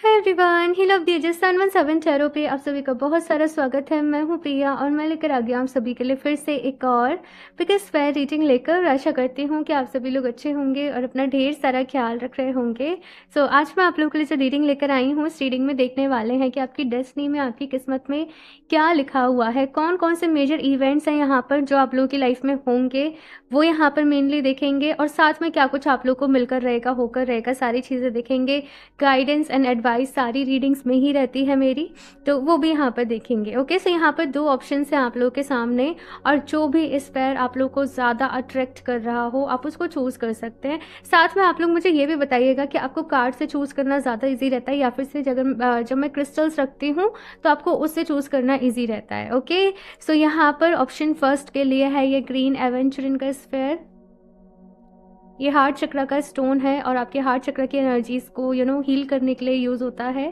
Hi everyone, ही love दीजिए 717 tarot पे आप सभी का बहुत सारा स्वागत है। मैं हूँ प्रिया और मैं लेकर आ गया आप सभी के लिए फिर से एक और बिकॉज फेयर रीडिंग लेकर। आशा करती हूँ कि आप सभी लोग अच्छे होंगे और अपना ढेर सारा ख्याल रख रहे होंगे। सो आज मैं आप लोगों के लिए जो रीडिंग लेकर आई हूँ, इस रीडिंग में देखने वाले हैं कि आपकी डेस्टिनी में, आपकी किस्मत में क्या लिखा हुआ है, कौन कौन से मेजर इवेंट्स हैं यहाँ पर जो आप लोगों की लाइफ में होंगे, वो यहाँ पर मेनली देखेंगे। और साथ में क्या कुछ आप लोग को मिलकर रहेगा, होकर रहेगा, सारी चीज़ें देखेंगे। गाइडेंस एंड एडवाइस सारी रीडिंग्स में ही रहती है मेरी, तो वो भी यहाँ पर देखेंगे। ओके, सो यहाँ पर दो ऑप्शन हैं आप लोगों के सामने, और जो भी इस पैर आप लोग को ज़्यादा अट्रैक्ट कर रहा हो आप उसको चूज़ कर सकते हैं। साथ में आप लोग मुझे ये भी बताइएगा कि आपको कार्ड से चूज़ करना ज़्यादा ईजी रहता है या फिर से जब मैं क्रिस्टल्स रखती हूँ तो आपको उससे चूज़ करना ईजी रहता है। ओके, सो यहाँ पर ऑप्शन फर्स्ट के लिए है ये ग्रीन एवेंचुरिन का स्फेयर। ये हार्ट चक्र का स्टोन है और आपके हार्ट चक्र की एनर्जीज को हील करने के लिए यूज़ होता है।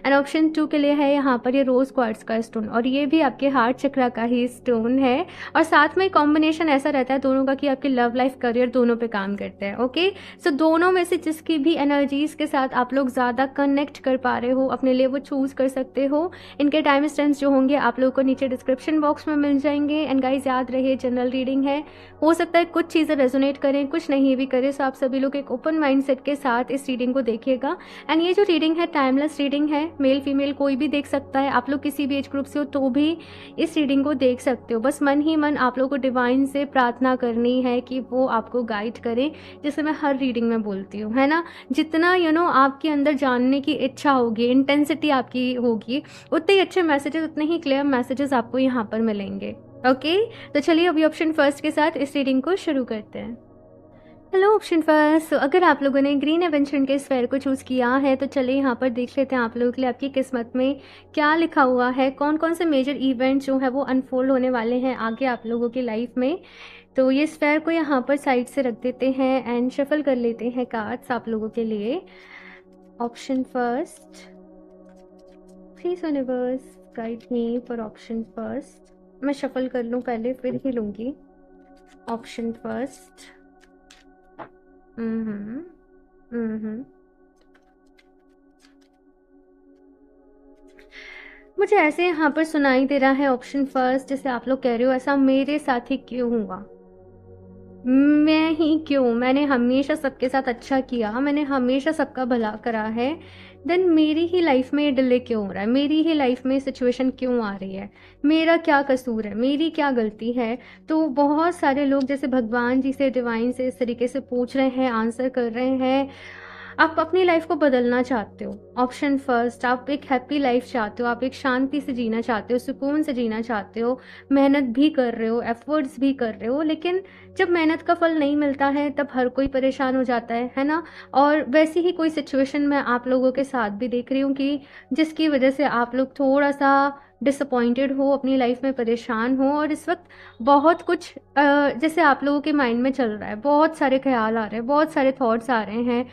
एंड ऑप्शन 2 के लिए है यहाँ पर ये रोज़ क्वार्ट्ज का स्टोन, और ये भी आपके हार्ट चक्र का ही स्टोन है। और साथ में कॉम्बिनेशन ऐसा रहता है दोनों का कि आपके लव लाइफ, करियर दोनों पे काम करते हैं। ओके, सो दोनों में से जिसकी भी एनर्जीज के साथ आप लोग ज़्यादा कनेक्ट कर पा रहे हो अपने लिए, वो चूज़ कर सकते हो। इनके टाइम स्टैम्प्स जो होंगे आप लोगों को नीचे डिस्क्रिप्शन बॉक्स में मिल जाएंगे। एंड गाइज याद रहे, जनरल रीडिंग है, हो सकता है कुछ चीज़ें रेजोनेट करें, कुछ नहीं भी करें। सो आप सभी लोग एक ओपन माइंडसेट के साथ इस रीडिंग को देखिएगा। एंड ये जो रीडिंग है टाइमलेस रीडिंग है, मेल फीमेल कोई भी देख सकता है। आप लोग किसी भी एज ग्रुप से हो तो भी इस रीडिंग को देख सकते हो। बस मन ही मन आप लोगों को डिवाइन से प्रार्थना करनी है कि वो आपको गाइड करें, जैसे मैं हर रीडिंग में बोलती हूँ, है ना। जितना आपके अंदर जानने की इच्छा होगी, इंटेंसिटी आपकी होगी, उतने ही अच्छे मैसेजेस, उतने ही क्लियर मैसेजेस आपको यहाँ पर मिलेंगे। ओके, तो चलिए अभी ऑप्शन फर्स्ट के साथ इस रीडिंग को शुरू करते हैं। हेलो ऑप्शन फर्स्ट, अगर आप लोगों ने ग्रीन एवेंचुरिन के स्फेयर को चूज़ किया है तो चलिए यहाँ पर देख लेते हैं आप लोगों के लिए आपकी किस्मत में क्या लिखा हुआ है, कौन कौन से मेजर इवेंट जो है वो अनफोल्ड होने वाले हैं आगे आप लोगों की लाइफ में। तो ये स्फेयर को यहाँ पर साइड से रख देते हैं एंड शफल कर लेते हैं कार्ड्स आप लोगों के लिए। Option first, please universe guide me for option first. मैं शफल कर लूँ पहले फिर ही लूँगी ऑप्शन फर्स्ट। मुझे ऐसे यहाँ पर सुनाई दे रहा है ऑप्शन फर्स्ट, जैसे आप लोग कह रहे हो ऐसा मेरे साथ ही क्यों हुआ, मैं ही क्यों, मैंने हमेशा सबके साथ अच्छा किया, मैंने हमेशा सबका भला करा है, देन मेरी ही लाइफ में डिले क्यों हो रहा है, मेरी ही लाइफ में सिचुएशन क्यों आ रही है, मेरा क्या कसूर है, मेरी क्या गलती है। तो बहुत सारे लोग जैसे भगवान जी से, डिवाइन से इस तरीके से पूछ रहे हैं, आंसर कर रहे हैं। आप अपनी लाइफ को बदलना चाहते हो, ऑप्शन फर्स्ट, आप एक हैप्पी लाइफ चाहते हो, आप एक शांति से जीना चाहते हो, सुकून से जीना चाहते हो, मेहनत भी कर रहे हो, एफर्ट्स भी कर रहे हो, लेकिन जब मेहनत का फल नहीं मिलता है तब हर कोई परेशान हो जाता है ना। और वैसी ही कोई सिचुएशन मैं आप लोगों के साथ भी देख रही हूँ कि जिसकी वजह से आप लोग थोड़ा सा डिसअपॉइंटेड हो, अपनी लाइफ में परेशान हो, और इस वक्त बहुत कुछ जैसे आप लोगों के माइंड में चल रहा है, बहुत सारे ख्याल आ रहे हैं, बहुत सारे थॉट्स आ रहे हैं।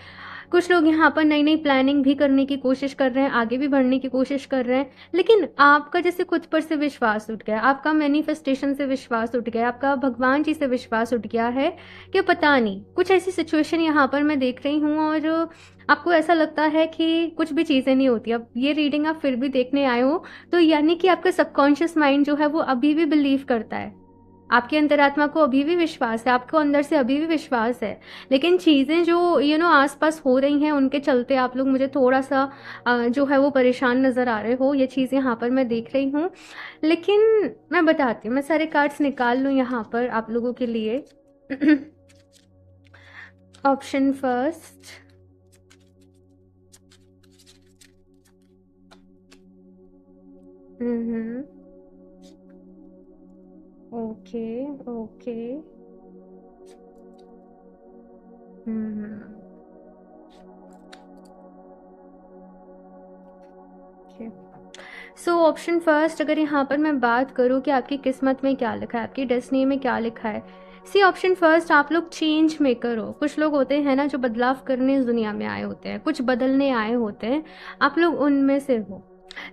कुछ लोग यहाँ पर नई नई प्लानिंग भी करने की कोशिश कर रहे हैं, आगे भी बढ़ने की कोशिश कर रहे हैं, लेकिन आपका जैसे खुद पर से विश्वास उठ गया, आपका मैनिफेस्टेशन से विश्वास उठ गया, आपका भगवान जी से विश्वास उठ गया है कि पता नहीं, कुछ ऐसी सिचुएशन यहाँ पर मैं देख रही हूँ और आपको ऐसा लगता है कि कुछ भी चीज़ें नहीं होती। अब ये रीडिंग आप फिर भी देखने आए हो तो यानी कि आपका सबकॉन्शियस माइंड जो है वो अभी भी बिलीव करता है, आपकी अंतरात्मा को अभी भी विश्वास है, आपको अंदर से अभी भी विश्वास है, लेकिन चीज़ें जो आसपास हो रही हैं उनके चलते आप लोग मुझे थोड़ा सा जो है वो परेशान नज़र आ रहे हो। ये चीज़ यहाँ पर मैं देख रही हूँ, लेकिन मैं बताती हूँ, मैं सारे कार्ड्स निकाल लूँ यहाँ पर आप लोगों के लिए। Option first, okay okay, so option first, अगर यहाँ पर मैं बात करूँ कि आपकी किस्मत में क्या लिखा है, आपकी डेस्टिनी में क्या लिखा है। सी ऑप्शन फर्स्ट, आप लोग चेंज मेकर हो। कुछ लोग होते हैं ना जो बदलाव करने इस दुनिया में आए होते हैं, कुछ बदलने आए होते हैं, आप लोग उनमें से हो।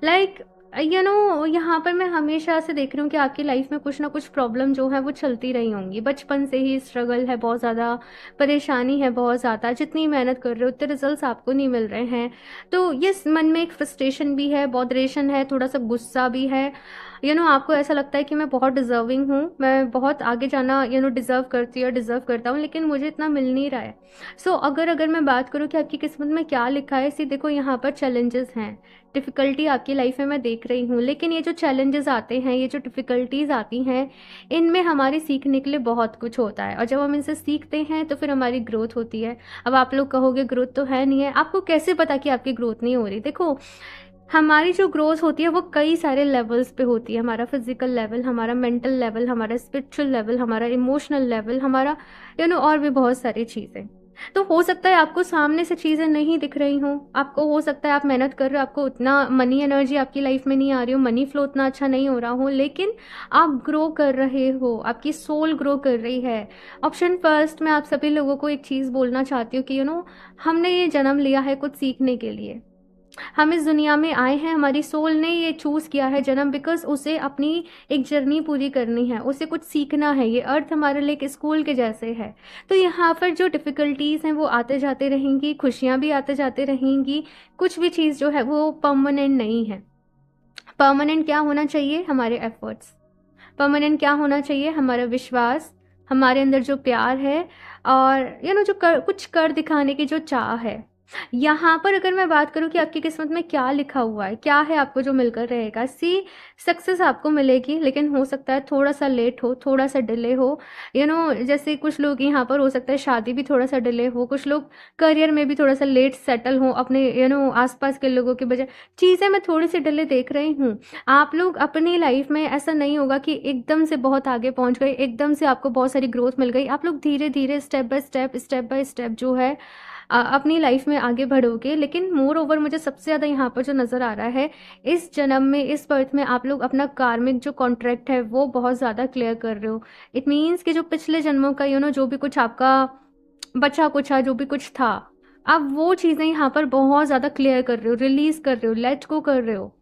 लाइक यहाँ पर मैं हमेशा से देख रही हूँ कि आपकी लाइफ में कुछ ना कुछ प्रॉब्लम जो है वो चलती रही होंगी। बचपन से ही स्ट्रगल है बहुत ज़्यादा, परेशानी है बहुत ज़्यादा, जितनी मेहनत कर रहे हो उतने रिजल्ट्स आपको नहीं मिल रहे हैं। तो ये मन में एक फ्रस्ट्रेशन भी है, बॉदरेशन है, थोड़ा सा गुस्सा भी है। आपको ऐसा लगता है कि मैं बहुत डिजर्विंग हूँ, मैं बहुत आगे जाना डिज़र्व करती और डिज़र्व करता हूँ, लेकिन मुझे इतना मिल नहीं रहा है। अगर मैं बात करूँ कि आपकी किस्मत में क्या लिखा है, सी देखो यहाँ पर चैलेंजेस हैं, डिफ़िकल्टी आपकी लाइफ में मैं देख रही हूँ, लेकिन ये जो चैलेंजेस आते हैं, ये जो डिफ़िकल्टीज़ आती हैं, इनमें हमारी सीखने के लिए बहुत कुछ होता है और जब हम इनसे सीखते हैं तो फिर हमारी ग्रोथ होती है। अब आप लोग कहोगे ग्रोथ तो है नहीं है, आपको कैसे पता कि आपकी ग्रोथ नहीं हो रही? देखो, हमारी जो ग्रोथ होती है वो कई सारे लेवल्स पे होती है। हमारा फिजिकल लेवल, हमारा मेंटल लेवल, हमारा स्पिरिचुअल लेवल, हमारा इमोशनल लेवल, हमारा और भी बहुत सारी चीज़ें। तो हो सकता है आपको सामने से चीज़ें नहीं दिख रही हों, आपको हो सकता है आप मेहनत कर रहे हो, आपको उतना मनी एनर्जी आपकी लाइफ में नहीं आ रही हो, मनी फ्लो उतना अच्छा नहीं हो रहा हो, लेकिन आप ग्रो कर रहे हो, आपकी सोल ग्रो कर रही है। ऑप्शन फर्स्ट, मैं आप सभी लोगों को एक चीज़ बोलना चाहती हूँ कि हमने ये जन्म लिया है कुछ सीखने के लिए। हम इस दुनिया में आए हैं, हमारी सोल ने ये चूज़ किया है जन्म, बिकॉज उसे अपनी एक जर्नी पूरी करनी है, उसे कुछ सीखना है। ये अर्थ हमारे लिए एक स्कूल के जैसे है। तो यहाँ पर जो डिफ़िकल्टीज़ हैं वो आते जाते रहेंगी, खुशियाँ भी आते जाते रहेंगी। कुछ भी चीज़ जो है वो परमानेंट नहीं है। परमानेंट क्या होना चाहिए? हमारे एफर्ट्स। परमानेंट क्या होना चाहिए? हमारा विश्वास, हमारे अंदर जो प्यार है और जो कुछ कर दिखाने की जो चाह है। यहाँ पर अगर मैं बात करूँ कि आपकी किस्मत में क्या लिखा हुआ है, क्या है आपको जो मिलकर रहेगा, सक्सेस आपको मिलेगी, लेकिन हो सकता है थोड़ा सा लेट हो, थोड़ा सा डिले हो। जैसे कुछ लोग यहाँ पर हो सकता है शादी भी थोड़ा सा डिले हो, कुछ लोग करियर में भी थोड़ा सा लेट सेटल हो अपने आसपास के लोगों के बजाय। चीज़ें मैं थोड़ी सी डिले देख रही हूँ। आप लोग अपनी लाइफ में ऐसा नहीं होगा कि एकदम से बहुत आगे पहुँच गए, एकदम से आपको बहुत सारी ग्रोथ मिल गई। आप लोग धीरे धीरे स्टेप बाय स्टेप जो है अपनी लाइफ में आगे बढ़ोगे। लेकिन मोर ओवर मुझे सबसे ज़्यादा यहाँ पर जो नज़र आ रहा है, इस जन्म में, इस बर्थ में आप लोग अपना कार्मिक जो कॉन्ट्रैक्ट है वो बहुत ज़्यादा क्लियर कर रहे हो। इट मीन्स कि जो पिछले जन्मों का जो भी कुछ आपका बचा कुचा जो भी कुछ था, आप वो चीज़ें यहाँ पर बहुत ज़्यादा क्लियर कर रहे हो, रिलीज़ कर रहे हो, लेट गो कर रहे हो।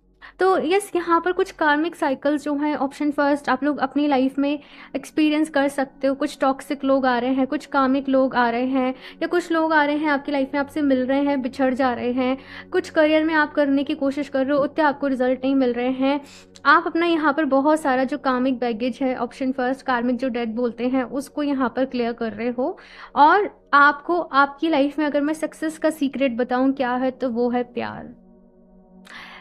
तो यस, यहाँ पर कुछ कार्मिक साइकिल्स जो हैं, ऑप्शन फर्स्ट, आप लोग अपनी लाइफ में एक्सपीरियंस कर सकते हो। कुछ टॉक्सिक लोग आ रहे हैं, कुछ कार्मिक लोग आ रहे हैं, या कुछ लोग आ रहे हैं आपकी लाइफ में, आपसे मिल रहे हैं, बिछड़ जा रहे हैं। कुछ करियर में आप करने की कोशिश कर रहे हो, उतने आपको रिजल्ट नहीं मिल रहे हैं। आप अपना यहाँ पर बहुत सारा जो कार्मिक बैगेज है, ऑप्शन फर्स्ट, कार्मिक जो डेट बोलते हैं, उसको यहाँ पर क्लियर कर रहे हो। और आपको आपकी लाइफ में अगर मैं सक्सेस का सीक्रेट बताऊँ क्या है, तो वो है प्यार,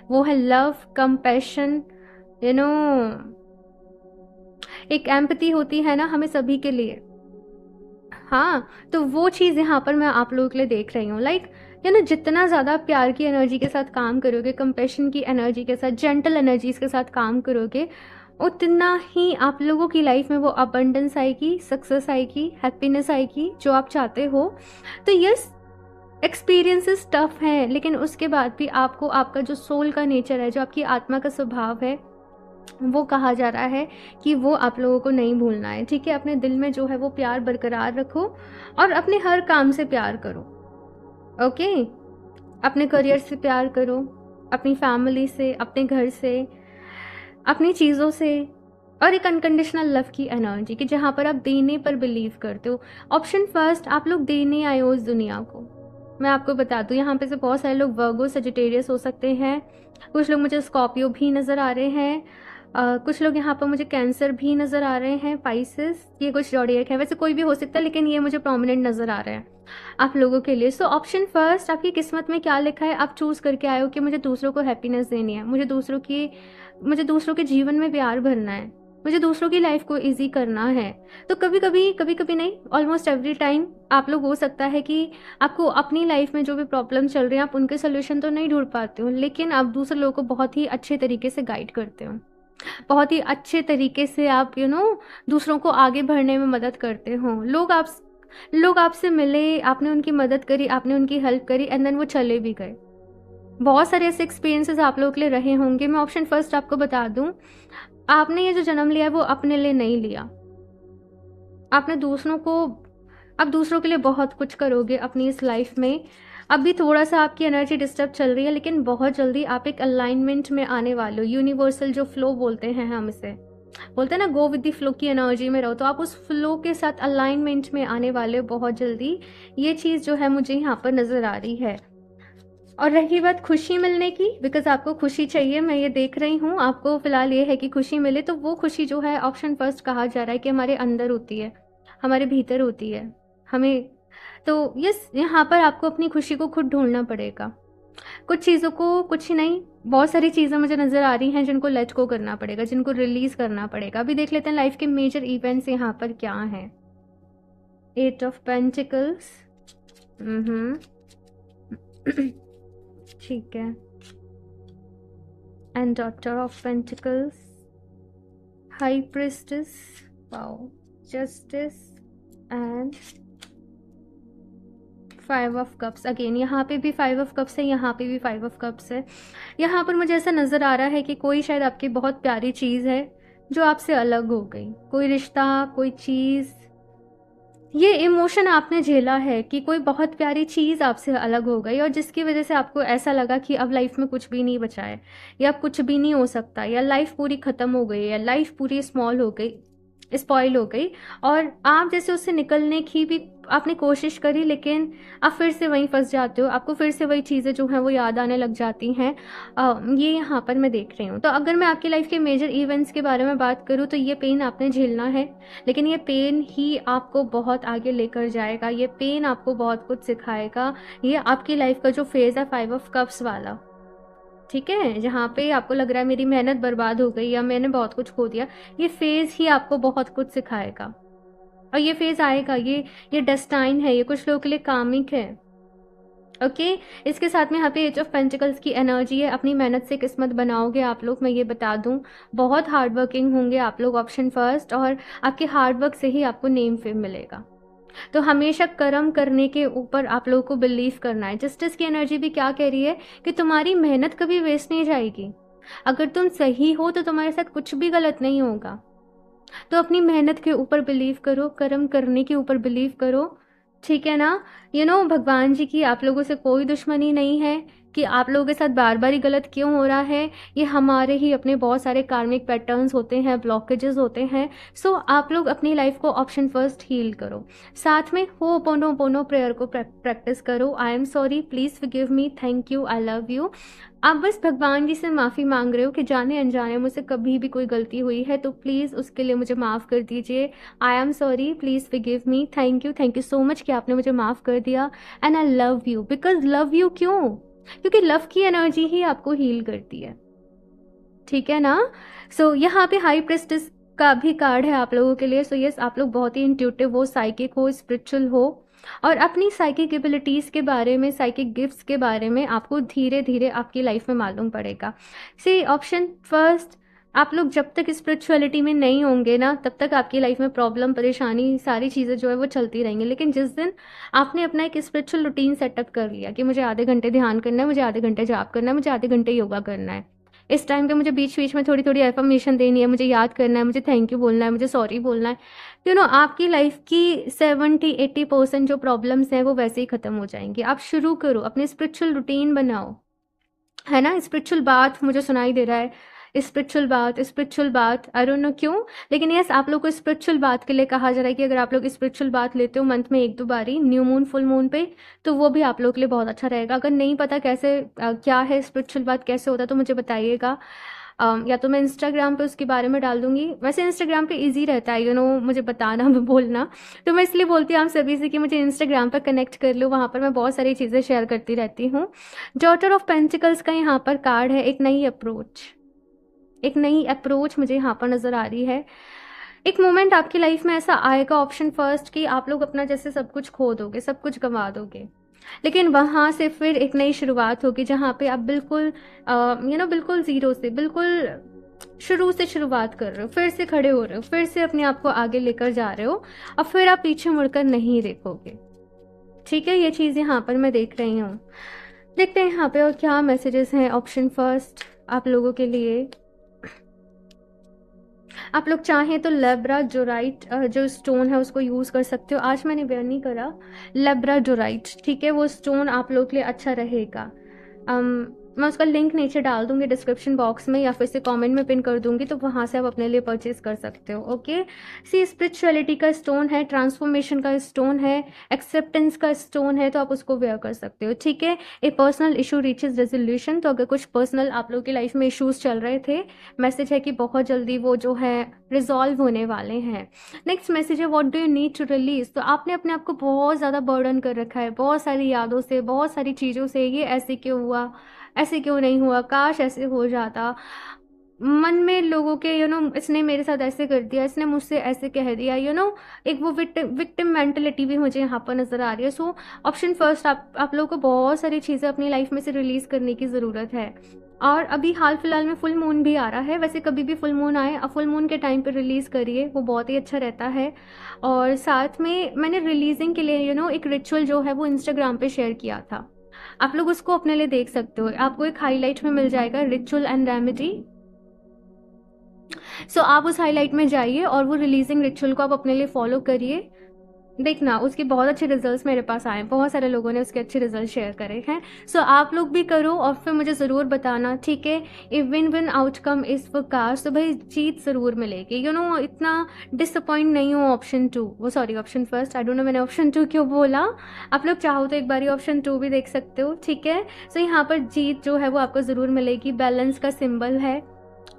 वो है लव, कंपैशन, यू नो एक एम्पैथी होती है ना हमें सभी के लिए। हाँ, तो वो चीज़ यहाँ पर मैं आप लोगों के लिए देख रही हूँ। लाइक जितना ज़्यादा प्यार की एनर्जी के साथ काम करोगे, कंपैशन की एनर्जी के साथ, जेंटल एनर्जीज के साथ काम करोगे, उतना ही आप लोगों की लाइफ में वो अबंडेंस आएगी, सक्सेस आएगी, हैप्पीनेस आएगी जो आप चाहते हो। तो यस, एक्सपीरियंसेस टफ हैं, लेकिन उसके बाद भी आपको आपका जो सोल का नेचर है, जो आपकी आत्मा का स्वभाव है, वो कहा जा रहा है कि वो आप लोगों को नहीं भूलना है। ठीक है, अपने दिल में जो है वो प्यार बरकरार रखो और अपने हर काम से प्यार करो। ओके, अपने करियर से प्यार करो, अपनी फैमिली से, अपने घर से, अपनी चीज़ों से, और एक अनकंडीशनल लव की एनर्जी कि जहाँ पर आप देने पर बिलीव करते हो। ऑप्शन फर्स्ट, आप लोग देने आए हो इस दुनिया को। मैं आपको बता दूँ, यहाँ पे से बहुत सारे लोग वर्गो, सजिटेरियस हो सकते हैं, कुछ लोग मुझे स्कॉर्पियो भी नज़र आ रहे हैं, कुछ लोग यहाँ पर मुझे कैंसर भी नज़र आ रहे हैं, पाइसेस, ये कुछ जॉडियक है, वैसे कोई भी हो सकता है, लेकिन ये मुझे प्रोमिनेंट नज़र आ रहे हैं आप लोगों के लिए। सो ऑप्शन फर्स्ट, आपकी किस्मत में क्या लिखा है, आप चूज़ करके आए हो कि मुझे दूसरों को हैप्पीनेस देनी है, मुझे दूसरों के जीवन में प्यार भरना है, मुझे दूसरों की लाइफ को इजी करना है। तो कभी कभी नहीं, ऑलमोस्ट एवरी टाइम आप लोग, हो सकता है कि आपको अपनी लाइफ में जो भी प्रॉब्लम चल रही है, आप उनके सोल्यूशन तो नहीं ढूंढ पाते हो, लेकिन आप दूसरे लोगों को बहुत ही अच्छे तरीके से गाइड करते हो, बहुत ही अच्छे तरीके से आप दूसरों को आगे बढ़ने में मदद करते हो। लोग आपसे मिले, आपने उनकी मदद करी, आपने उनकी हेल्प करी, एंड देन वो चले भी गए। बहुत सारे ऐसे एक्सपीरियंसेस आप लोगों के लिए रहे होंगे। मैं ऑप्शन फर्स्ट आपको बता दूं, आपने ये जो जन्म लिया है वो अपने लिए नहीं लिया, आपने आप दूसरों के लिए बहुत कुछ करोगे अपनी इस लाइफ में। अभी थोड़ा-सा आपकी एनर्जी डिस्टर्ब चल रही है, लेकिन बहुत जल्दी आप एक अलाइनमेंट में आने वाले हो। यूनिवर्सल जो फ्लो बोलते हैं हम इसे, बोलते हैं ना गो विद द फ्लो की एनर्जी में रहो, तो आप उस फ्लो के साथ अलाइनमेंट में आने वाले हो बहुत जल्दी। ये चीज़ जो है मुझे यहाँ पर नज़र आ रही है। और रही बात खुशी मिलने की, बिकॉज़ आपको खुशी चाहिए, मैं ये देख रही हूँ, आपको फ़िलहाल ये है कि खुशी मिले, तो वो खुशी जो है ऑप्शन फर्स्ट कहा जा रहा है कि हमारे अंदर होती है, हमारे भीतर होती है। हमें तो यस, यहाँ पर आपको अपनी खुशी को खुद ढूँढना पड़ेगा। कुछ चीज़ों को, कुछ ही नहीं, बहुत सारी चीज़ें मुझे नज़र आ रही हैं जिनको लेट गो करना पड़ेगा, जिनको रिलीज़ करना पड़ेगा। अभी देख लेते हैं लाइफ़ के मेजर इवेंट्स यहाँ पर क्या हैं। 8 ऑफ पेंटिकल्स, ठीक है, and daughter of pentacles, high priestess, wow, justice and 5 of cups. Again यहाँ पे भी 5 ऑफ कप्स है, यहाँ पे भी 5 ऑफ कप्स है। यहाँ पर मुझे ऐसा नज़र आ रहा है कि कोई शायद आपकी बहुत प्यारी चीज़ है जो आपसे अलग हो गई, कोई रिश्ता, कोई चीज़, ये इमोशन आपने झेला है कि कोई बहुत प्यारी चीज़ आपसे अलग हो गई और जिसकी वजह से आपको ऐसा लगा कि अब लाइफ में कुछ भी नहीं बचा है, या कुछ भी नहीं हो सकता, या लाइफ पूरी ख़त्म हो गई, या लाइफ पूरी स्मॉल हो गई, स्पॉइल हो गई, और आप जैसे उससे निकलने की भी आपने कोशिश करी, लेकिन आप फिर से वहीं फंस जाते हो, आपको फिर से वही चीज़ें जो हैं वो याद आने लग जाती हैं। ये यहाँ पर मैं देख रही हूँ। तो अगर मैं आपकी लाइफ के मेजर इवेंट्स के बारे में बात करूँ, तो ये पेन आपने झेलना है, लेकिन ये पेन ही आपको बहुत आगे लेकर जाएगा, ये पेन आपको बहुत कुछ सिखाएगा। ये आपकी लाइफ का जो फेज़ है 5 ऑफ कप्स वाला, ठीक है, जहाँ पे आपको लग रहा है मेरी मेहनत बर्बाद हो गई या मैंने बहुत कुछ खो दिया, ये फेज़ ही आपको बहुत कुछ सिखाएगा और ये फेज़ आएगा। ये डेस्टाइन है, ये कुछ लोगों के लिए कामिक है। ओके, इसके साथ में यहाँ पे एज ऑफ पेंटिकल्स की एनर्जी है। अपनी मेहनत से किस्मत बनाओगे आप लोग, मैं ये बता दूँ। बहुत हार्ड वर्किंग होंगे आप लोग, ऑप्शन फर्स्ट, और आपके हार्ड वर्क से ही आपको नेम फेम मिलेगा। तो हमेशा कर्म करने के ऊपर आप लोगों को बिलीव करना है। जस्टिस की एनर्जी भी क्या कह रही है कि तुम्हारी मेहनत कभी वेस्ट नहीं जाएगी। अगर तुम सही हो तो तुम्हारे साथ कुछ भी गलत नहीं होगा। तो अपनी मेहनत के ऊपर बिलीव करो, कर्म करने के ऊपर बिलीव करो, ठीक है ना। भगवान जी की आप लोगों से कोई दुश्मनी नहीं है कि आप लोगों के साथ बार बार ही गलत क्यों हो रहा है। ये हमारे ही अपने बहुत सारे कार्मिक पैटर्न्स होते हैं, ब्लॉकेजेस होते हैं। सो आप लोग अपनी लाइफ को ऑप्शन फर्स्ट हील करो, साथ में होपोनोपोनो प्रेयर को प्रैक्टिस करो। I am sorry, please forgive me, thank you, I love you. आप बस भगवान जी से माफ़ी मांग रहे हो कि जाने अनजाने मुझसे कभी भी कोई गलती हुई है तो प्लीज़ उसके लिए मुझे माफ़ कर दीजिए। I am sorry, please forgive me, thank you so much कि आपने मुझे माफ़ कर दिया। And I love you, because love you क्यों? क्योंकि लव की एनर्जी ही आपको हील करती है, ठीक है ना। सो यहाँ पे हाई प्रेस्टिस का भी कार्ड है आप लोगों के लिए। सो यस, आप लोग बहुत ही इंट्यूटिव हो, साइकिक हो, स्पिरिचुअल हो, और अपनी साइकिक एबिलिटीज़ के बारे में, साइकिक गिफ्ट्स के बारे में आपको धीरे धीरे आपकी लाइफ में मालूम पड़ेगा। सी ऑप्शन फर्स्ट, आप लोग जब तक स्पिरिचुअलिटी में नहीं होंगे ना, तब तक आपकी लाइफ में प्रॉब्लम, परेशानी, सारी चीज़ें जो है वो चलती रहेंगी। लेकिन जिस दिन आपने अपना एक स्पिरिचुअल रूटीन सेटअप कर लिया कि मुझे आधे घंटे ध्यान करना है, मुझे आधे घंटे जाप करना है, मुझे आधे घंटे योगा करना है, इस टाइम पे मुझे बीच बीच में थोड़ी थोड़ी एफर्मेशन देनी है, मुझे याद करना है, मुझे थैंक यू बोलना है, मुझे सॉरी बोलना है, आपकी लाइफ की 70-80% जो प्रॉब्लम्स हैं वो वैसे ही ख़त्म हो जाएंगी। आप शुरू करो, अपने स्पिरिचुअल रूटीन बनाओ, है ना। स्पिरिचुअल बात मुझे सुनाई दे रहा है, स्पिरिचुअल बात, आई डोंट नो क्यों, लेकिन यस, आप लोग को स्पिरिचुअल बात के लिए कहा जा रहा है कि अगर आप लोग स्पिरिचुअल बात लेते हो मंथ में 1-2 बारी, न्यू मून, फुल मून पे, तो वो भी आप लोग के लिए बहुत अच्छा रहेगा। अगर नहीं पता कैसे क्या है स्पिरिचुअल बात, कैसे होता है, तो मुझे बताइएगा। या तो मैं इंस्टाग्राम पे उसके बारे में डाल दूंगी। वैसे इंस्टाग्राम पे इजी रहता है मुझे बताना, बोलना, तो मैं इसलिए बोलती हूँ आप सभी से कि मुझे इंस्टाग्राम पर कनेक्ट कर लो, वहाँ पर मैं बहुत सारी चीज़ें शेयर करती रहती हूँ। डॉटर ऑफ पेंटिकल्स का यहाँ पर कार्ड है, एक नई अप्रोच मुझे यहाँ पर नज़र आ रही है। एक मोमेंट आपकी लाइफ में ऐसा आएगा, ऑप्शन फर्स्ट, कि आप लोग अपना जैसे सब कुछ खो दोगे, सब कुछ गंवा दोगे, लेकिन वहाँ से फिर एक नई शुरुआत होगी जहाँ पे आप बिल्कुल बिल्कुल ज़ीरो से, बिल्कुल शुरू से शुरुआत कर रहे हो, फिर से खड़े हो रहे हो, फिर से अपने आप को आगे लेकर जा रहे हो, और फिर आप पीछे मुड़कर नहीं देखोगे, ठीक है। ये चीज़ यहाँ पर मैं देख रही हूँ। देखते हैं यहाँ पे और क्या मैसेजेस हैं ऑप्शन फर्स्ट आप लोगों के लिए। आप लोग चाहें तो लेब्राडोराइट जो स्टोन है उसको यूज़ कर सकते हो। आज मैंने वेयर नहीं करा लेब्राडोराइट, ठीक है, वो स्टोन आप लोग के लिए अच्छा रहेगा। मैं उसका लिंक नीचे डाल दूंगी डिस्क्रिप्शन बॉक्स में या फिर से कमेंट में पिन कर दूंगी, तो वहाँ से आप अपने लिए परचेज कर सकते हो। ओके, सी स्पिरिचुअलिटी का स्टोन है, ट्रांसफॉर्मेशन का स्टोन है, एक्सेप्टेंस का स्टोन है, तो आप उसको वेयर कर सकते हो। ठीक है, ए पर्सनल इशू रीचेज रेजोल्यूशन, तो अगर कुछ पर्सनल आप लोग की लाइफ में इश्यूज चल रहे थे, मैसेज है कि बहुत जल्दी वो जो है रिजॉल्व होने वाले हैं। नेक्स्ट मैसेज है what do you need to release, तो आपने अपने आप को बहुत ज़्यादा बर्डन कर रखा है, बहुत सारी यादों से, बहुत सारी चीज़ों से। ये ऐसे क्यों हुआ, ऐसे क्यों नहीं हुआ, काश ऐसे हो जाता। मन में लोगों के इसने मेरे साथ ऐसे कर दिया, इसने मुझसे ऐसे कह दिया, एक वो विक्टिम मेंटलिटी भी मुझे यहाँ पर नज़र आ रही है। सो ऑप्शन फर्स्ट, आप लोगों को बहुत सारी चीज़ें अपनी लाइफ में से रिलीज़ करने की ज़रूरत है। और अभी हाल फिलहाल में फुल मून भी आ रहा है, वैसे कभी भी फुल मून आए, अब फुल मून के टाइम पे रिलीज़ करिए, वो बहुत ही अच्छा रहता है। और साथ में मैंने रिलीजिंग के लिए एक रिचुअल जो है वो इंस्टाग्राम पे शेयर किया था, आप लोग उसको अपने लिए देख सकते हो, आपको एक हाईलाइट में मिल जाएगा रिचुअल एंड रेमेडी। सो आप उस हाईलाइट में जाइए और वो रिलीजिंग रिचुअल को आप अपने लिए फॉलो करिए, देखना उसके बहुत अच्छे रिजल्ट्स मेरे पास आए, बहुत सारे लोगों ने उसके अच्छे रिजल्ट शेयर करे हैं। सो आप लोग भी करो और फिर मुझे ज़रूर बताना, ठीक है। If win win outcome is forecast, तो भाई जीत ज़रूर मिलेगी, इतना डिसअपॉइंट नहीं हो ऑप्शन 2, वो sorry option first, I don't know मैंने ऑप्शन 2 क्यों बोला। आप लोग चाहो तो एक बार ऑप्शन 2 भी देख सकते हो, ठीक है। सो यहाँ पर जीत जो है वो आपको ज़रूर मिलेगी। बैलेंस का सिंबल है,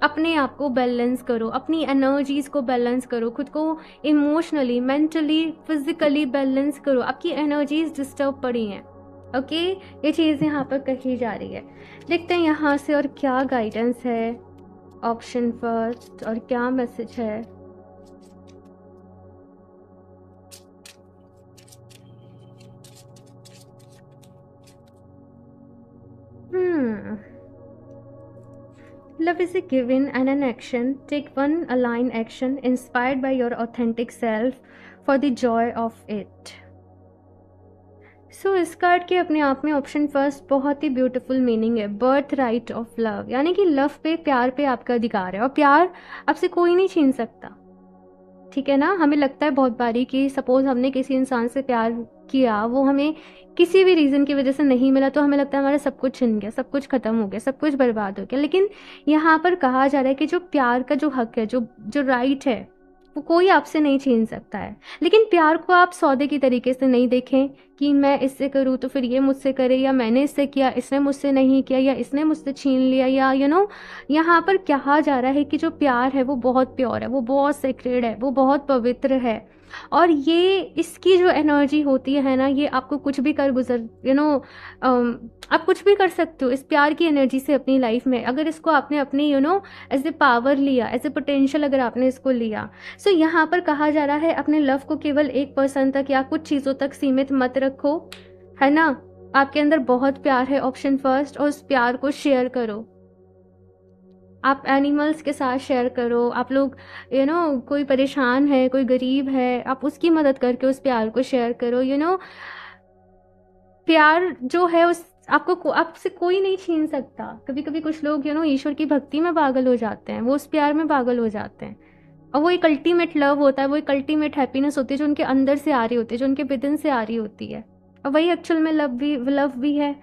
अपने आप को बैलेंस करो, अपनी एनर्जीज़ को बैलेंस करो, खुद को इमोशनली, मेंटली, फिजिकली बैलेंस करो, आपकी एनर्जीज डिस्टर्ब पड़ी हैं। ओके, ये चीज़ यहाँ पर कही जा रही है। देखते हैं यहाँ से और क्या गाइडेंस है ऑप्शन फर्स्ट, और क्या मैसेज है। Love is a given and an action. Take one aligned action inspired by your authentic self for the joy of it. सो इस कार्ड के अपने आप में ऑप्शन फर्स्ट बहुत ही ब्यूटीफुल मीनिंग है, बर्थ राइट ऑफ लव, यानी कि लव पे, प्यार पे आपका अधिकार है और प्यार आपसे कोई नहीं छीन सकता, ठीक है ना। हमें लगता है बहुत बारी कि सपोज हमने किसी इंसान से प्यार किया, वो हमें किसी भी रीज़न की वजह से नहीं मिला, तो हमें लगता है हमारा सब कुछ छिन गया, सब कुछ ख़त्म हो गया, सब कुछ बर्बाद हो गया। लेकिन यहाँ पर कहा जा रहा है कि जो प्यार का जो हक है, जो जो राइट है, वो कोई आपसे नहीं छीन सकता है। लेकिन प्यार को आप सौदे की तरीके से नहीं देखें कि मैं इससे करूँ तो फिर ये मुझसे करे, या मैंने इससे किया इसने मुझसे नहीं किया, या इसने मुझसे छीन लिया, या यहाँ पर कहा जा रहा है कि जो प्यार है वो बहुत प्योर है, वो बहुत सेक्रेड है, वो बहुत पवित्र है। और ये इसकी जो एनर्जी होती है ना, ये आपको कुछ भी कर गुजर आप कुछ भी कर सकते हो इस प्यार की एनर्जी से अपनी लाइफ में, अगर इसको आपने अपनी एज ए पावर लिया, एज ए पोटेंशियल अगर आपने इसको लिया। सो यहाँ पर कहा जा रहा है अपने लव को केवल एक पर्सन तक या कुछ चीज़ों तक सीमित मत रखो, है ना। आपके अंदर बहुत प्यार है ऑप्शन फर्स्ट, और उस प्यार को शेयर करो, आप एनिमल्स के साथ शेयर करो। आप लोग कोई परेशान है, कोई गरीब है, आप उसकी मदद करके उस प्यार को शेयर करो। प्यार जो है उस आपसे कोई नहीं छीन सकता। कभी कभी कुछ लोग ईश्वर की भक्ति में पागल हो जाते हैं, वो उस प्यार में पागल हो जाते हैं, और वो एक अल्टीमेट लव होता है, वो एक अल्टीमेट हैप्पीनेस होती है जो उनके अंदर से आ रही होती है, जो उनके विदिन से आ रही होती है, और वही एक्चुअल में लव भी है।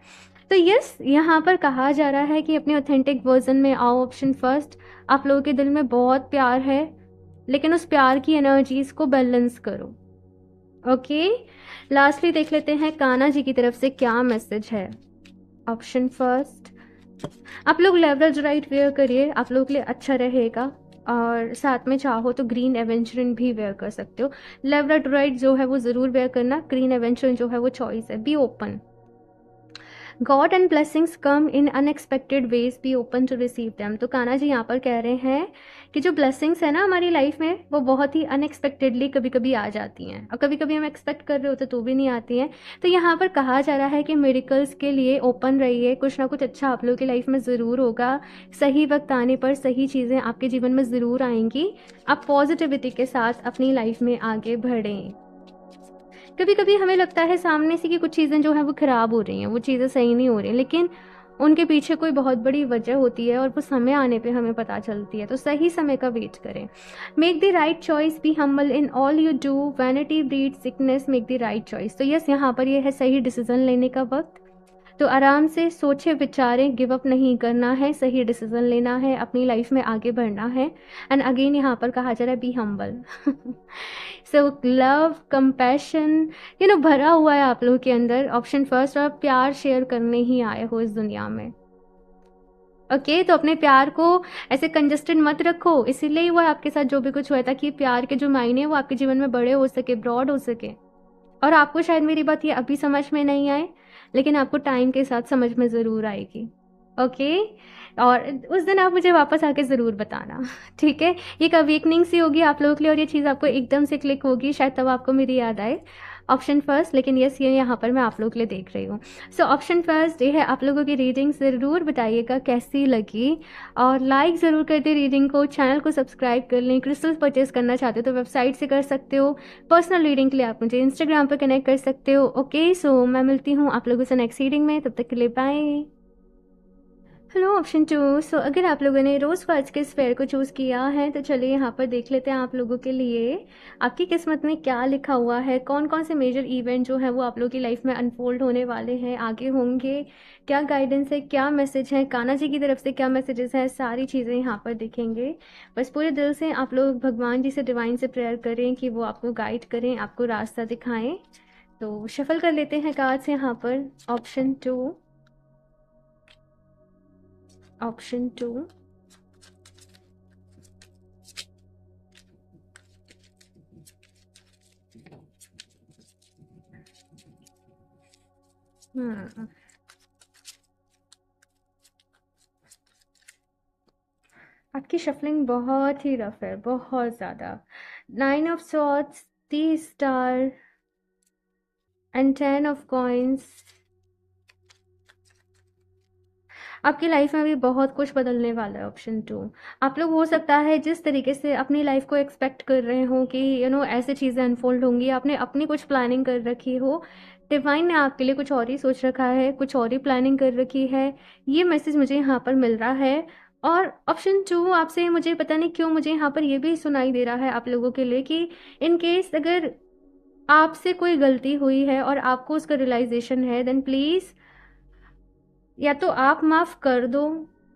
तो यस, यहाँ पर कहा जा रहा है कि अपने ऑथेंटिक वर्जन में आओ ऑप्शन फर्स्ट। आप लोगों के दिल में बहुत प्यार है, लेकिन उस प्यार की एनर्जीज को बैलेंस करो। ओके, लास्टली देख लेते हैं कान्हा जी की तरफ से क्या मैसेज है ऑप्शन फर्स्ट। आप लोग लेब्राडोराइट वेयर करिए, आप लोगों के लिए अच्छा रहेगा, और साथ में चाहो तो ग्रीन एवेंचरिन भी वेयर कर सकते हो। लेब्राडोराइट जो है वो ज़रूर वेयर करना, ग्रीन एवेंचरिन जो है वो चॉइस है। Be open, God and blessings come in unexpected ways, be open to receive them. तो कान्हा जी यहाँ पर कह रहे हैं कि जो ब्लेसिंग्स है ना हमारी लाइफ में, वो बहुत ही अनएक्सपेक्टेडली कभी कभी आ जाती हैं, और कभी कभी हम एक्सपेक्ट कर रहे होते तो भी नहीं आती हैं। तो यहाँ पर कहा जा रहा है कि मिरेकल्स के लिए ओपन रहिए, कुछ ना कुछ अच्छा आप लोगों की लाइफ में ज़रूर होगा। सही वक्त आने पर सही चीज़ें आपके जीवन में ज़रूर आएंगी। आप पॉजिटिविटी के साथ अपनी लाइफ में आगे बढ़ें। कभी कभी हमें लगता है सामने से कि कुछ चीज़ें जो हैं वो ख़राब हो रही हैं, वो चीज़ें सही नहीं हो रही, लेकिन उनके पीछे कोई बहुत बड़ी वजह होती है और वो समय आने पे हमें पता चलती है, तो सही समय का वेट करें। Make the right choice, be humble in all you do, vanity breed sickness, make the right choice. तो यस, यहाँ पर ये है सही डिसीजन लेने का वक्त। तो आराम से सोचे विचारें, गिव अप नहीं करना है, सही डिसीजन लेना है, अपनी लाइफ में आगे बढ़ना है। एंड अगेन यहाँ पर कहा जा रहा है be humble. So love, compassion भरा हुआ है आप लोगों के अंदर, ऑप्शन फर्स्ट। और प्यार शेयर करने ही आए हो इस दुनिया में। ओके, तो अपने प्यार को ऐसे कंजस्टेड मत रखो, इसीलिए हुआ आपके साथ जो भी कुछ हुआ है, ताकि प्यार के जो मायने हैं वो आपके जीवन में बड़े हो सके, ब्रॉड हो सके। और आपको शायद मेरी बात ये अभी समझ में नहीं आए, लेकिन आपको टाइम के साथ समझ में ज़रूर आएगी। ओके, और उस दिन आप मुझे वापस आके ज़रूर बताना, ठीक है। ये एक अवेकनिंग सी होगी आप लोगों के लिए, और ये चीज़ आपको एकदम से क्लिक होगी, शायद तब आपको मेरी याद आए। ऑप्शन फर्स्ट, लेकिन यस, ये यहाँ पर मैं आप लोगों के लिए देख रही हूँ। सो ऑप्शन फर्स्ट ये है, आप लोगों की रीडिंग ज़रूर बताइएगा कैसी लगी, और लाइक ज़रूर कर दे रीडिंग को, चैनल को सब्सक्राइब कर लें। क्रिस्टल परचेज करना चाहते हो तो वेबसाइट से कर सकते हो। पर्सनल रीडिंग के लिए आप मुझे इंस्टाग्राम पर कनेक्ट कर सकते हो। ओके, सो मैं मिलती हूँ आप लोगों से नेक्स्ट रीडिंग में, तब तक के लिए बाय। Hello option 2। सो अगर आप लोगों ने रोज़ क्वार्ट्ज के स्फेयर को चूज़ किया है तो चलिए यहाँ पर देख लेते हैं आप लोगों के लिए आपकी किस्मत में क्या लिखा हुआ है, कौन कौन से मेजर इवेंट जो है वो आप लोगों की लाइफ में अनफोल्ड होने वाले हैं, आगे होंगे, क्या गाइडेंस है, क्या मैसेज है, कान्हा जी की तरफ से क्या मैसेजेस हैं, सारी चीज़ें यहाँ पर दिखेंगे। बस पूरे दिल से आप लोग भगवान जी से, डिवाइन से प्रेयर करें कि वो आपको गाइड करें, आपको रास्ता दिखाएं। तो शफल कर लेते हैं कार्ड्स यहाँ पर। ऑप्शन 2, ऑप्शन 2, आपकी शफलिंग बहुत ही रफ है, बहुत ज़्यादा। 9 of swords, 30 star and 10 of coins. आपकी लाइफ में भी बहुत कुछ बदलने वाला है। ऑप्शन 2, आप लोग हो सकता है जिस तरीके से अपनी लाइफ को एक्सपेक्ट कर रहे हो कि ऐसे चीज़ें अनफोल्ड होंगी, आपने अपनी कुछ प्लानिंग कर रखी हो, डिवाइन ने आपके लिए कुछ और ही सोच रखा है, कुछ और ही प्लानिंग कर रखी है। ये मैसेज मुझे यहाँ पर मिल रहा है। और ऑप्शन 2 आपसे मुझे पता नहीं क्यों मुझे यहाँ पर ये भी सुनाई दे रहा है आप लोगों के लिए कि इन केस अगर आपसे कोई गलती हुई है और आपको उसका रियलाइजेशन है, देन प्लीज़ या तो आप माफ़ कर दो,